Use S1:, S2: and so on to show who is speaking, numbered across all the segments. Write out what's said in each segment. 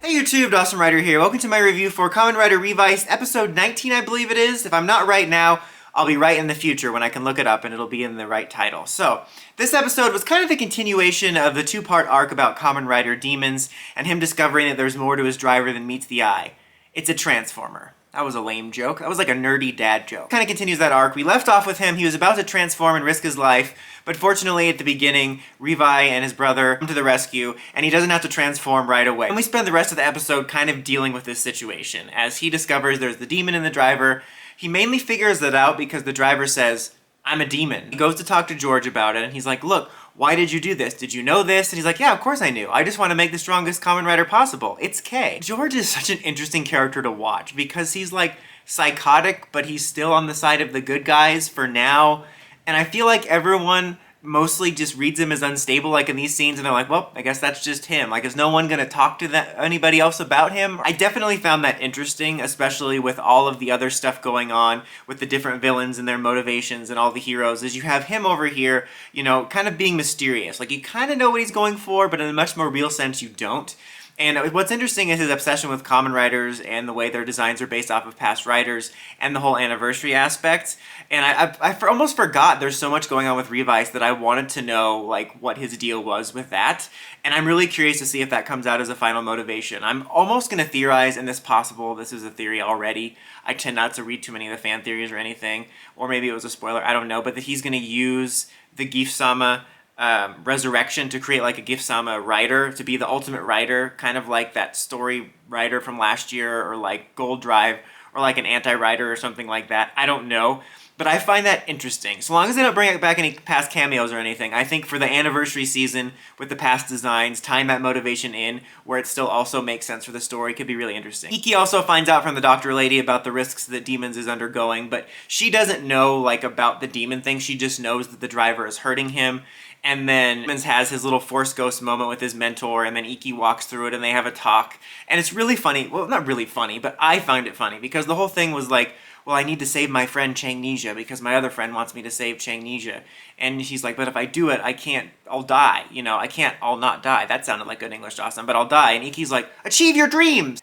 S1: Hey YouTube, Awesome Rider here. Welcome to my review for Kamen Rider Revice, episode 19 I believe it is. If I'm not right now, I'll be right in the future when I can look it up and it'll be in the right title. So, this episode was kind of the continuation of the two-part arc about Kamen Rider demons and him discovering that there's more to his driver than meets the eye. It's a transformer. That was a lame joke. That was like a nerdy dad joke. Kind of continues that arc. We left off with him. He was about to transform and risk his life, but fortunately at the beginning, Revi and his brother come to the rescue, and he doesn't have to transform right away. And we spend the rest of the episode kind of dealing with this situation. As he discovers there's the demon in the driver, he mainly figures that out because the driver says, "I'm a demon." He goes to talk to George about it, and he's like, "Look, why did you do this? Did you know this?" And he's like, "Yeah, of course I knew. I just want to make the strongest Kamen Rider possible. It's K." George is such an interesting character to watch because he's like psychotic, but he's still on the side of the good guys for now. And I feel like everyone mostly just reads him as unstable, like in these scenes, and they're like, well, I guess that's just him. Like, is no one gonna talk to anybody else about him? I definitely found that interesting, especially with all of the other stuff going on with the different villains and their motivations and all the heroes, is you have him over here, you know, kind of being mysterious. Like, you kind of know what he's going for, but in a much more real sense, you don't. And what's interesting is his obsession with Kamen Riders and the way their designs are based off of past writers and the whole anniversary aspect. And I almost forgot there's so much going on with Revice that I wanted to know like what his deal was with that. And I'm really curious to see if that comes out as a final motivation. I'm almost going to theorize, and this is a theory already. I tend not to read too many of the fan theories or anything. Or maybe it was a spoiler, I don't know. But that he's going to use the Gift-sama resurrection to create like a Gift-sama rider, to be the ultimate rider, kind of like that story rider from last year, or like Gold Drive, or like an anti-rider or something like that. I don't know, but I find that interesting. So long as they don't bring back any past cameos or anything, I think for the anniversary season with the past designs, tying that motivation in where it still also makes sense for the story could be really interesting. Iki also finds out from the doctor lady about the risks that Demons is undergoing, but she doesn't know like about the demon thing. She just knows that the driver is hurting him. And then Demons has his little Force Ghost moment with his mentor, and then Iki walks through it and they have a talk. And it's really funny. Well, not really funny, but I find it funny because the whole thing was like, well, I need to save my friend Changnesia because my other friend wants me to save Changnesia. And she's like, but if I do it, I'll die. You know, I'll not die. That sounded like good English, awesome, but I'll die. And Iki's like, achieve your dreams!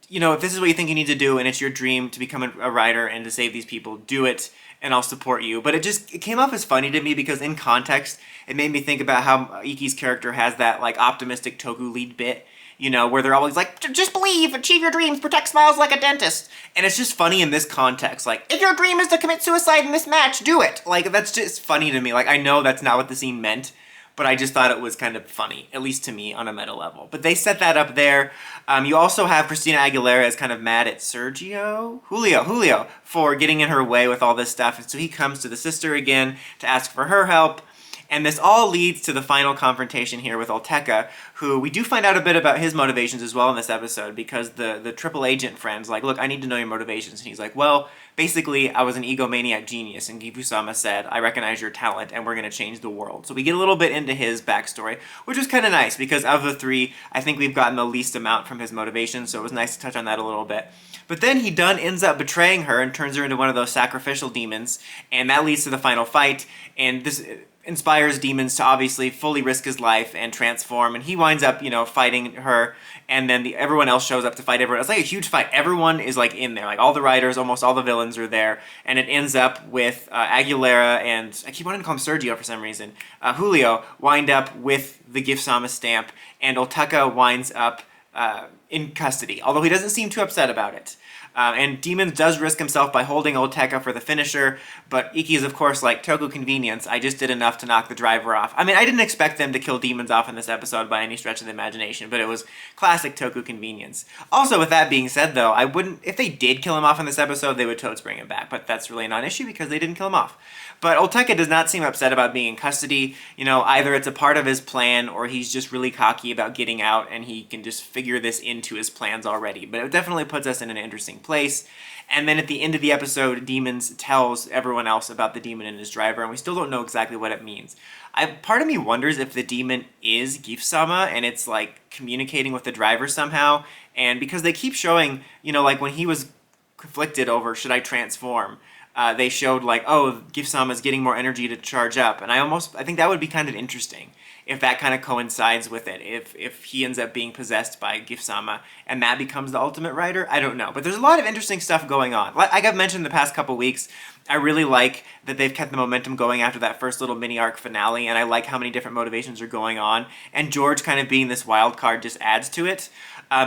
S1: You know, if this is what you think you need to do and it's your dream to become a rider and to save these people, do it and I'll support you. But it came off as funny to me because in context, it made me think about how Iki's character has that like optimistic Toku lead bit, you know, where they're always like, just believe, achieve your dreams, protect smiles like a dentist. And it's just funny in this context. Like, if your dream is to commit suicide in this match, do it. Like, that's just funny to me. Like, I know that's not what the scene meant, but I just thought it was kind of funny, at least to me, on a meta level. But they set that up there. You also have Christina Aguilera as kind of mad at Julio, for getting in her way with all this stuff. And so he comes to the sister again to ask for her help. And this all leads to the final confrontation here with Olteka, who we do find out a bit about his motivations as well in this episode, because the triple agent friend's like, look, I need to know your motivations. And he's like, well, basically, I was an egomaniac genius, and Gifu-sama said, I recognize your talent, and we're going to change the world. So we get a little bit into his backstory, which was kind of nice, because of the three, I think we've gotten the least amount from his motivations, so it was nice to touch on that a little bit. But then he ends up betraying her and turns her into one of those sacrificial demons, and that leads to the final fight, and this inspires Demons to obviously fully risk his life and transform, and he winds up, you know, fighting her, and then everyone else shows up to fight everyone. It's like a huge fight. Everyone is like in there, like all the riders, almost all the villains are there, and it ends up with Aguilera and, I keep wanting to call him Sergio for some reason, Julio wind up with the Gift-sama stamp, and Olteka winds up in custody, although he doesn't seem too upset about it. And Demons does risk himself by holding Olteka for the finisher, but Iki is of course like, Toku convenience, I just did enough to knock the driver off. I mean, I didn't expect them to kill Demons off in this episode by any stretch of the imagination, but it was classic Toku convenience. Also, with that being said though, if they did kill him off in this episode, they would totes bring him back, but that's really not an issue because they didn't kill him off. But Olteka does not seem upset about being in custody. You know, either it's a part of his plan or he's just really cocky about getting out and he can just figure this into his plans already. But it definitely puts us in an interesting place. And then at the end of the episode, Demons tells everyone else about the demon and his driver, and we still don't know exactly what it means. Part of me wonders if the demon is Gift-sama and it's like communicating with the driver somehow. And because they keep showing, you know, like when he was conflicted over should I transform, they showed like, oh, Gift-sama's getting more energy to charge up, and I think that would be kind of interesting if that kind of coincides with it, if he ends up being possessed by Gift-sama and that becomes the Ultimate Rider. I don't know, but there's a lot of interesting stuff going on. Like I've mentioned the past couple weeks, I really like that they've kept the momentum going after that first little mini arc finale, and I like how many different motivations are going on, and George kind of being this wild card just adds to it.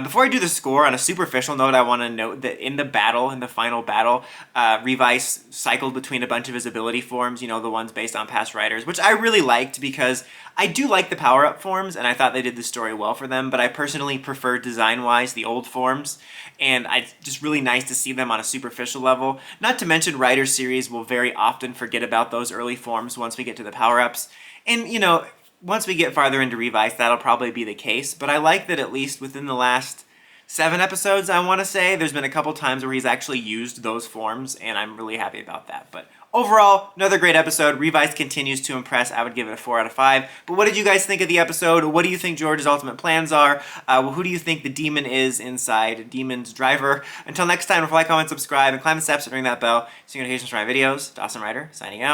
S1: Before I do the score, on a superficial note, I want to note that in the final battle, Revice cycled between a bunch of his ability forms, you know, the ones based on past riders, which I really liked because I do like the power-up forms, and I thought they did the story well for them, but I personally prefer design-wise the old forms, and it's just really nice to see them on a superficial level. Not to mention, Rider series will very often forget about those early forms once we get to the power-ups, and, you know, once we get farther into Revice, that'll probably be the case, but I like that at least within the last 7 episodes, I want to say, there's been a couple times where he's actually used those forms, and I'm really happy about that. But overall, another great episode. Revice continues to impress. I would give it a 4 out of 5. But what did you guys think of the episode? What do you think George's ultimate plans are? Who do you think the demon is inside Demon's driver? Until next time, don't forget, like, comment, subscribe, and climb the steps and ring that bell so you get notifications for my videos. Dawson Rider, signing out.